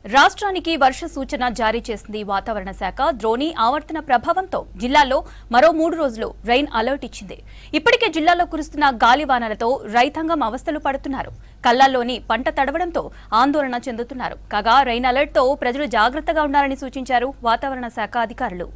రాష్ట్రానికి వర్ష సూచన జారీ చేసింది వాతావరణ శాఖ. ద్రోణి ఆవర్తన ప్రభావంతో జిల్లాలో మరో 3 రోజులు రైన్ అలర్ట్ ఇచ్చింది. ఇప్పటికే జిల్లాలో కురుస్తున్న గాలివానలతో రైతాంగం అవస్థలు పడుతున్నారు. కల్లాల్లోని పంట తడవడంతో ఆందోళన చెందుతున్నారు. కాగా రైన్ అలర్ట్ తో ప్రజలు జాగ్రత్తగా ఉండాలని సూచించారు వాతావరణ శాఖ అధికారులు.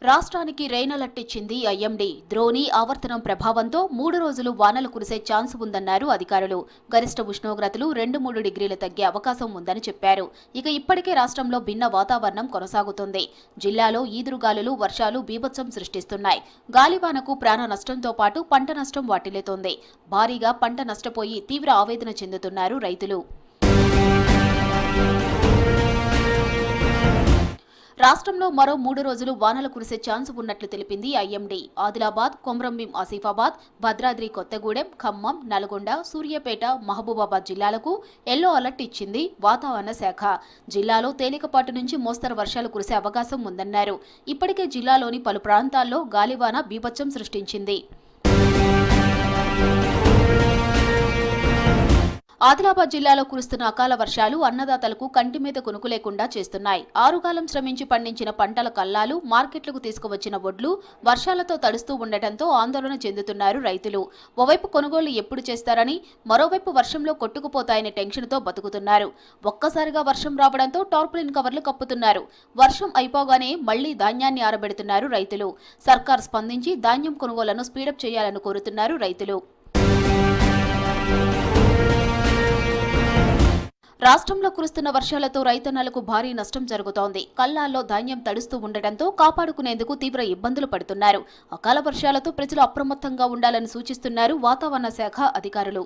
రాష్ట్రానికి రెయిన్ అలర్ట్ ఇచ్చింది ఐఎండీ. ద్రోణి ఆవర్తనం ప్రభావంతో 3 రోజులు వానలు కురిసే ఛాన్స్ ఉందన్నారు అధికారులు. గరిష్ట ఉష్ణోగ్రతలు 2-3 డిగ్రీలు తగ్గే అవకాశం ఉందని చెప్పారు. ఇక ఇప్పటికే రాష్ట్రంలో భిన్న వాతావరణం కొనసాగుతుంది. జిల్లాలో ఈదురుగాలులు, వర్షాలు బీభత్సం సృష్టిస్తున్నాయి. గాలివానకు ప్రాణ నష్టంతో పాటు పంట నష్టం వాటిల్లుతోంది. భారీగా పంట నష్టపోయి తీవ్ర ఆవేదన చెందుతున్నారు రైతులు. రాష్ట్రంలో మరో 3 రోజులు వానలు కురిసే ఛాన్స్ ఉన్నట్లు తెలిపింది ఐఎండీ. ఆదిలాబాద్, కొమ్రంభీం ఆసిఫాబాద్, భద్రాద్రి కొత్తగూడెం, ఖమ్మం, నల్గొండ, సూర్యాపేట, మహబూబాబాద్ జిల్లాలకు ఎల్లో అలర్ట్ ఇచ్చింది వాతావరణ శాఖ. జిల్లాలో తేలికపాటి నుంచి మోస్తరు వర్షాలు కురిసే అవకాశం ఉందన్నారు. ఇప్పటికే జిల్లాలోని పలు ప్రాంతాల్లో గాలివాన బీభత్సం సృష్టించింది. ఆదిలాబాద్ జిల్లాలో కురుస్తున్న అకాల వర్షాలు అన్నదాతలకు కంటి మీద కొనుకు లేకుండా చేస్తున్నాయి. ఆరుగాలం శ్రమించి పండించిన పంటల కల్లాలు, మార్కెట్లకు తీసుకువచ్చిన వడ్లు వర్షాలతో తడుస్తూ ఉండటంతో ఆందోళన చెందుతున్నారు రైతులు. ఓవైపు కొనుగోళ్లు ఎప్పుడు చేస్తారని, మరోవైపు వర్షంలో కొట్టుకుపోతాయనే టెన్షన్తో బతుకుతున్నారు. ఒక్కసారిగా వర్షం రావడంతో టార్పాలిన్ కవర్లు కప్పుతున్నారు. వర్షం అయిపోగానే మళ్లీ ధాన్యాన్ని ఆరబెడుతున్నారు రైతులు. సర్కార్ స్పందించి ధాన్యం కొనుగోళ్లను స్పీడప్ చేయాలని కోరుతున్నారు రైతులు. రాష్ట్రంలో కురుస్తున్న వర్షాలతో రైతన్నలకు భారీ నష్టం జరుగుతోంది. కల్లాల్లో ధాన్యం తడుస్తూ ఉండటంతో కాపాడుకునేందుకు తీవ్ర ఇబ్బందులు పడుతున్నారు. అకాల వర్షాలతో ప్రజలు అప్రమత్తంగా ఉండాలని సూచిస్తున్నారు వాతావరణ శాఖ అధికారులు.